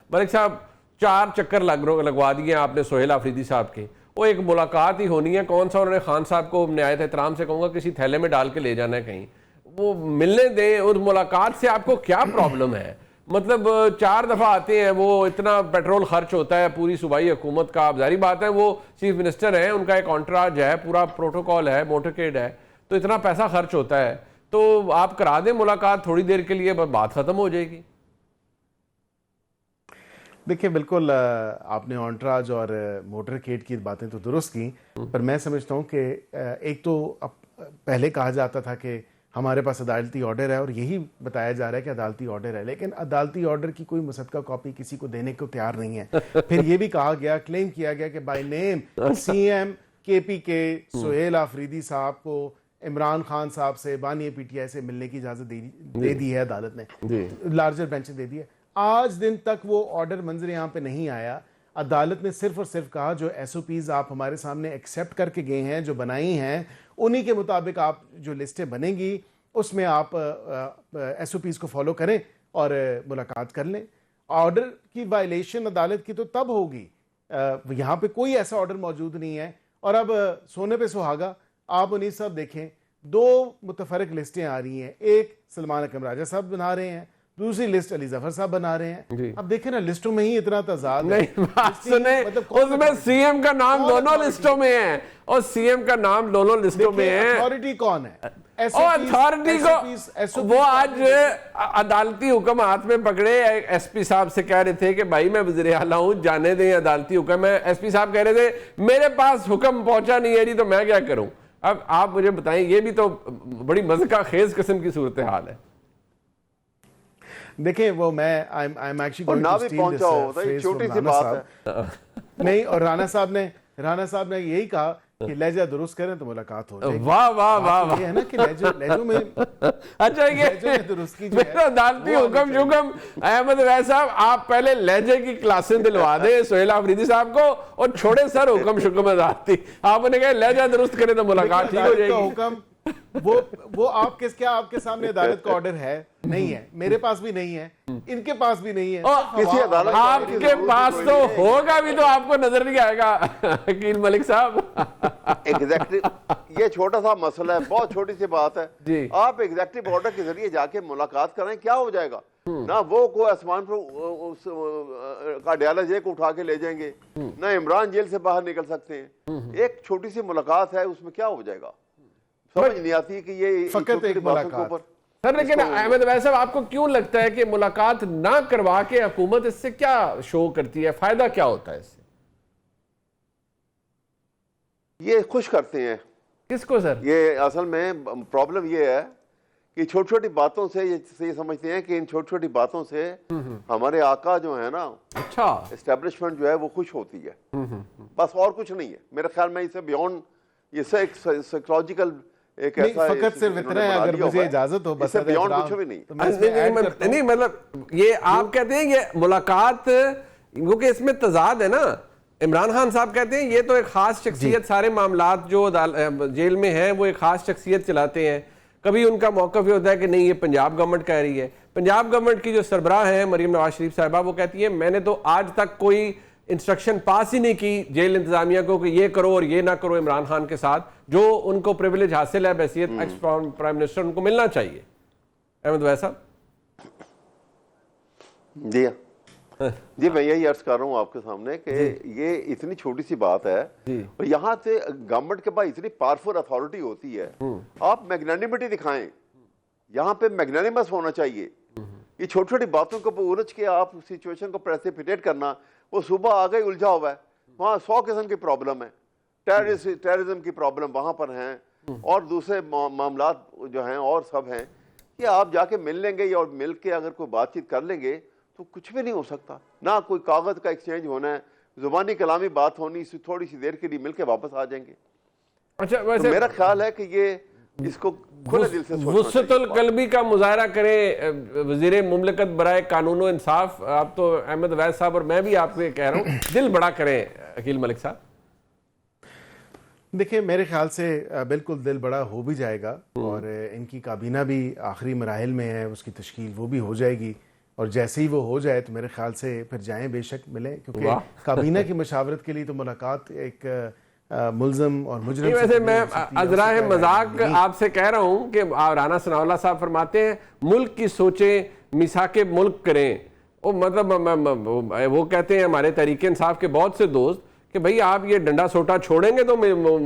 मलिक साहब 4 चक्कर लगवा दिए आपने सोहेल आफरीदी साहब के, वो एक मुलाकात ही होनी है, कौन सा उन्होंने खान साहब को नहायत एहतराम से कहूँगा किसी थैले में डाल के ले जाना है कहीं, वो मिलने दें। उस मुलाकात से आपको क्या प्रॉब्लम है? मतलब 4 दफ़ा आते हैं, वो इतना पेट्रोल खर्च होता है पूरी सूबाई हुकूमत का, जारी बात है वो चीफ मिनिस्टर है, उनका एक कॉन्ट्राज है, पूरा प्रोटोकॉल है, मोटरकेड है, तो इतना पैसा खर्च होता है, तो आप करा दें मुलाकात थोड़ी देर के लिए, बात ख़त्म हो जाएगी। देखिए बिल्कुल आपने ऑन्ट्राज और मोटरकेड की बातें तो दुरुस्त की, पर मैं समझता हूँ कि एक तो अब पहले कहा जाता था कि हमारे पास अदालती ऑर्डर है और यही बताया जा रहा है कि अदालती ऑर्डर है, लेकिन अदालती ऑर्डर की कोई मुसद्दका कॉपी किसी को देने को तैयार नहीं है। फिर ये भी कहा गया, क्लेम किया गया कि by name CM KPK Sohail Afridi साहब को इमरान खान साहब से बानी पीटीआई से मिलने की इजाजत दे दी है अदालत ने, लार्जर बेंच ने दे दी है। आज दिन तक वो ऑर्डर मंजर यहाँ पे नहीं आया। अदालत ने सिर्फ और सिर्फ कहा जो एसओपीज आप हमारे सामने एक्सेप्ट करके गए हैं, जो बनाई हैं, उन्हीं के मुताबिक आप जो लिस्टें बनेंगी उसमें आप एसओपीज को फॉलो करें और मुलाकात कर लें। ऑर्डर की वायलेशन अदालत की तो तब होगी, यहाँ पे कोई ऐसा ऑर्डर मौजूद नहीं है। और अब सोने पे सुहागा, आप उन्हीं सब देखें, 2 मुतफरक लिस्टें आ रही हैं, एक सलमान अकरम राजा साहब बना रहे हैं, दूसरी लिस्ट अली जफर साहब बना रहे हैं। अब देखें ना, लिस्टों में ही इतना तजाद नहीं, बात सुने, मतलब उसमें सीएम का नाम दोनों लिस्टों में है और सीएम का नाम दोनों लिस्टों में है। अथॉरिटी कौन है? अथॉरिटी को वो आज अदालती हुक्म हाथ में पकड़े एसपी साहब से कह रहे थे कि भाई मैं वज़ीर आला हूं, जाने दें अदालती हुक्म है। एसपी साहब कह रहे थे मेरे पास हुक्म पहुंचा नहीं है जी, तो मैं क्या करूं। अब आप मुझे बताएं, ये भी तो बड़ी मज़का खेज किस्म की सूरत हाल है। देखिए वो मैं आई एम एक्चुअली ना भी पहुंचा होता है, छोटी सी बात है। नहीं, और राणा साहब ने यही कहा कि लहजा दुरुस्त करें तो मुलाकात हो जाएगी। वाह वाह वाह वाह, ये है ना कि लहजों में अच्छा ये दुरुस्ती मेरा अदालती हुक्म जुगम अहमद वैद साहब, आप पहले लहजे की क्लासें दिलवा दे सोहेल आफरीदी साहब को और छोड़े सर हुक्म शुक्म अदालती। आपने कहा लहजा दुरुस्त करें तो मुलाकात ठीक हो जाएगी। हुक्म वो आपके सामने अदालत का ऑर्डर है नहीं है, मेरे पास भी नहीं है, इनके पास भी नहीं है, किसी अदालत आपके पास तो होगा भी तो आपको नजर नहीं आएगा वकील मलिक साहब। एग्जैक्टिव ये छोटा सा मसला है, बहुत छोटी सी बात है। आप एग्जैक्टिव ऑर्डर के जरिए जाके मुलाकात करें, क्या हो जाएगा ना, वो कोई आसमान पर का डाला जेल को उठा के ले जाएंगे, ना इमरान जेल से बाहर निकल सकते हैं। एक छोटी सी मुलाकात है, उसमें क्या हो जाएगा, समझ नहीं आती कि ये फकत एक मुलाकात। सर लेकिन अहमद वैद साहब, आपको क्यों लगता है कि मुलाकात ना करवा के हुकूमत इससे क्या शो करती है, फायदा क्या होता है इससे? ये खुश करते हैं किसको सर? ये असल में प्रॉब्लम ये है कि छोटी छोटी बातों से ये समझते हैं कि इन छोटी छोटी बातों से हमारे आका जो है ना, अच्छा एस्टेब्लिशमेंट जो है वो खुश होती है, बस और कुछ नहीं है। मेरे ख्याल में इसे बियॉन्ड ये साइकोलॉजिकल एक ऐसा फकत सिर्फ इतना है, अगर मुझे इजाजत हो, बस बियॉन्ड कुछ भी नहीं। नहीं मतलब ये आप कहते हैं ये मुलाकात, क्योंकि इसमें तजाद है ना। इमरान खान साहब कहते हैं ये तो एक खास शख्सियत, सारे मामलात जो जेल में हैं वो एक खास शख्सियत चलाते हैं। कभी उनका मौक़िफ़ ये होता है कि नहीं ये पंजाब गवर्नमेंट कह रही है। पंजाब गवर्नमेंट की जो सरबराह है मरीम नवाज शरीफ साहिबा, वो कहती है मैंने तो आज तक कोई इंस्ट्रक्शन पास ही नहीं की जेल इंतजामिया को कि ये करो और ये ना करो इमरान खान के साथ, जो उनको प्रिविलेज हासिल है बैसियत एक्स प्राइम मिनिस्टर, उनको मिलना चाहिए। अहमद वैद साहब जी मैं यही अर्ज कर रहा हूँ आपके सामने कि ये इतनी छोटी सी बात है और यहाँ से गवर्नमेंट के पास इतनी पावरफुल अथॉरिटी होती है, आप मैग्नानिमिटी दिखाएं, यहाँ पे मैग्नानिमस होना चाहिए। ये छोटी छोटी बातों को उलझ के आप सिचुएशन को प्रेसिपिटेट करना, वो सुबह आ गई उलझा हुआ है, वहाँ 100 किस्म की प्रॉब्लम है, टेररिज्म की प्रॉब्लम वहाँ पर हैं और दूसरे मामलात जो हैं और सब हैं। कि आप जाके मिल लेंगे और मिल के अगर कोई बातचीत कर लेंगे तो कुछ भी नहीं हो सकता, ना कोई कागज का एक्सचेंज होना है, जुबानी कलामी बात होनी, थोड़ी सी देर के लिए मिल के वापस आ जाएंगे। अच्छा वैसे तो मेरा ख्याल है कि ये इसको खुले दिल से वुसअतुल कल्बी का मुजाहरा करें वज़ीर मुमलिकत बराए कानून व इंसाफ। आप तो अहमद वैद साहब और मैं भी आपको कह रहा हूँ दिल बड़ा करें अकील मलिक साहब। देखिए मेरे ख्याल से बिल्कुल दिल बड़ा हो भी जाएगा और इनकी काबीना भी आखिरी मराहिल में है, उसकी तश्कील वो भी हो जाएगी और जैसे ही वो हो जाए तो मेरे ख्याल से फिर जाएं, बेशक मिलें, क्योंकि वाह। काबीना की मशावरत के लिए तो मुलाकात एक मुल्ज़म और मुजरिम नहीं, से वैसे कभी मैं हो सकती है, अजराह उससे मजाक नहीं। आपसे कह रहा हूं कि राना सनाउल्लाह साहब फरमाते हैं मुल्क की सोचें मिसाके मुल्क करें। वो मतलब वो कहते हैं हमारे तहरीक इंसाफ के बहुत से दोस्त कि भाई आप ये डंडा सोटा छोड़ेंगे तो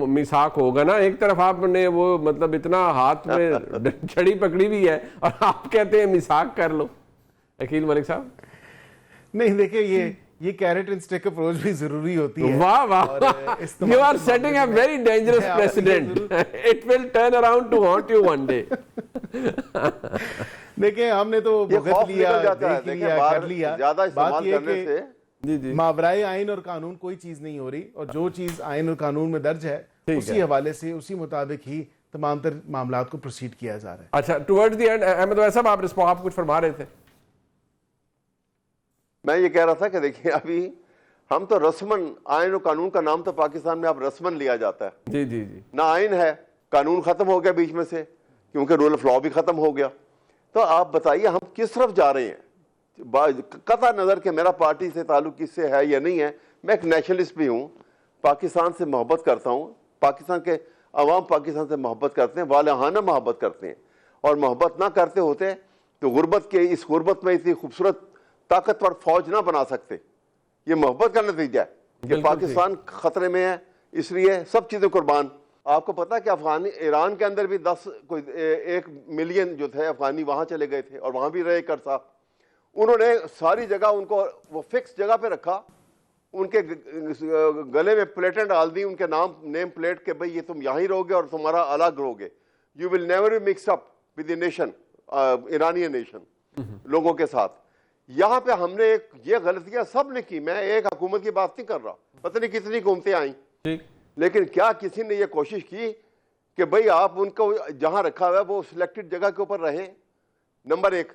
मिसाक होगा ना। एक तरफ आपने वो मतलब इतना हाथ में छड़ी पकड़ी हुई है और आप कहते हैं मिसाक कर लो। अकील मलिक साहब नहीं, देखिए ये कैरेट एंड स्टिक अप्रोच भी जरूरी होती है। वाह वाह, और you are setting a very dangerous president, it will turn around to haunt you one day. देखिए हमने तो ये भुगत खौफ लिया, निकल जाता है, देख देखिए लिया, बाहर कर लिया। ज्यादा इस्तेमाल बात ये करने से जी जी मावराए आइन और कानून कोई चीज नहीं हो रही, और जो चीज आइन और कानून में दर्ज है उसी हवाले से, उसी मुताबिक ही तमाम तर मामलात को प्रोसीड किया जा रहा है। अच्छा, टुवर्ड्स द एंड अहमद वैसा आप कुछ फरमा रहे थे। मैं ये कह रहा था कि देखिए अभी हम तो रस्मन आइन और कानून का नाम तो पाकिस्तान में अब रस्मन लिया जाता है। जी जी जी, ना आइन है, कानून खत्म हो गया बीच में से, क्योंकि रूल ऑफ लॉ भी खत्म हो गया। तो आप बताइए हम किस तरफ जा रहे हैं? कता नजर के मेरा पार्टी से ताल्लुक किससे है या नहीं है, मैं एक नेशनलिस्ट भी हूँ, पाकिस्तान से मोहब्बत करता हूँ, पाकिस्तान के अवाम पाकिस्तान से मोहब्बत करते हैं, वालहाना मोहब्बत करते हैं। और मोहब्बत ना करते होते तो गुर्बत के इस गुर्बत में इतनी खूबसूरत ताकतवर फौज ना बना सकते। ये मोहब्बत का नतीजा है कि पाकिस्तान खतरे में है, इसलिए सब चीजें कुर्बान। आपको पता है कि अफगानी ईरान के अंदर भी 1 मिलियन जो थे अफगानी वहां चले गए थे और वहां भी रहे कर साहब। उन्होंने सारी जगह उनको वो फिक्स जगह पे रखा, उनके गले में प्लेटें डाल दी, उनके नेम प्लेट के भाई ये तुम यहीं रहोगे और तुम्हारा अलग रहोगे, you will never be mix up with the nation, Iranian nation लोगों के साथ। यहाँ पे हमने ये गलतियां सब ने की, मैं एक हुकूमत की बात नहीं कर रहा, पता नहीं कितनी हुकूमतें आई, लेकिन क्या किसी ने ये कोशिश की कि भाई आप उनको जहां रखा हुआ है वो सिलेक्टेड जगह के ऊपर रहे? नंबर 1।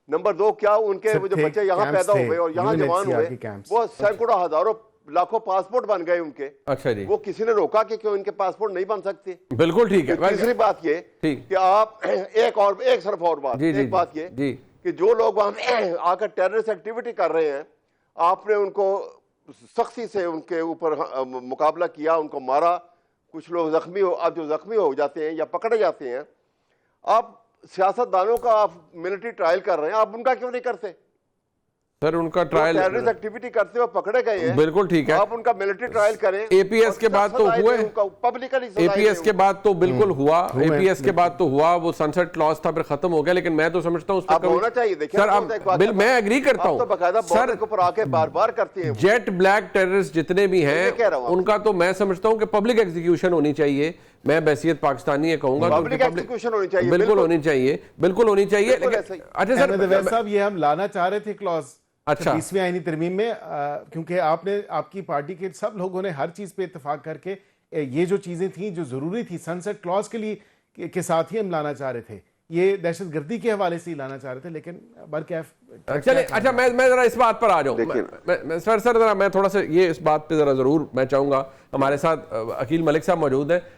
नंबर 2, क्या उनके वो जो बच्चे यहाँ पैदा हुए और यहाँ जवान हुए वो सैकड़ों हजारों लाखों पासपोर्ट बन गए उनके? अच्छा जी, वो किसी ने रोका कि क्यों इनके पासपोर्ट नहीं बन सकते? बिल्कुल ठीक है। तीसरी बात ये कि आप एक सिर्फ और बात, एक बात ये कि जो लोग वहां आकर टेररिस्ट एक्टिविटी कर रहे हैं, आपने उनको सख्ती से उनके ऊपर मुकाबला किया, उनको मारा, कुछ लोग जख्मी हो, अब जो जख्मी हो जाते हैं या पकड़े जाते हैं, आप सियासतदानों का आप मिलिट्री ट्रायल कर रहे हैं, आप उनका क्यों नहीं करते? सर उनका ट्रायल टेररिस्ट एक्टिविटी करते हुए पकड़े गए हैं, बिल्कुल ठीक है, आप उनका मिलिट्री ट्रायल करें। एपीएस के बाद तो हुए, एपीएस के बाद तो बिल्कुल हुआ, एपीएस के बाद तो हुआ, वो सनसेट क्लॉज था फिर खत्म हो गया, लेकिन मैं तो समझता हूँ अब होना चाहिए। देखिए सर अब मैं एग्री करता हूँ सर, के ऊपर आके बार-बार करते हैं। जेट ब्लैक टेररिस्ट जितने भी हैं उनका तो मैं समझता हूँ कि पब्लिक एग्जीक्यूशन होनी चाहिए। मैं बैसियत पाकिस्तानी है कहूंगा, पब्लिक एग्जीक्यूशन होनी चाहिए, बिल्कुल होनी चाहिए, बिल्कुल होनी चाहिए। अच्छा सर साहब, ये हम लाना चाह रहे थे क्लॉज, अच्छा 20वीं आईनी तरमीम में, क्योंकि आपकी पार्टी के सब लोगों ने हर चीज पे इत्तेफाक करके ये जो चीजें थी जो जरूरी थी सनसेट क्लॉज के लिए के साथ ही हम लाना चाह रहे थे, ये दहशतगर्दी के हवाले से ही लाना चाह रहे थे, लेकिन बरकैफ चले। अच्छा मैं जरा इस बात पर आ जाऊं सर जरा मैं थोड़ा सा ये इस बात पे जरा जरूर मैं चाहूंगा, हमारे साथ अकील मलिक साहब मौजूद हैं,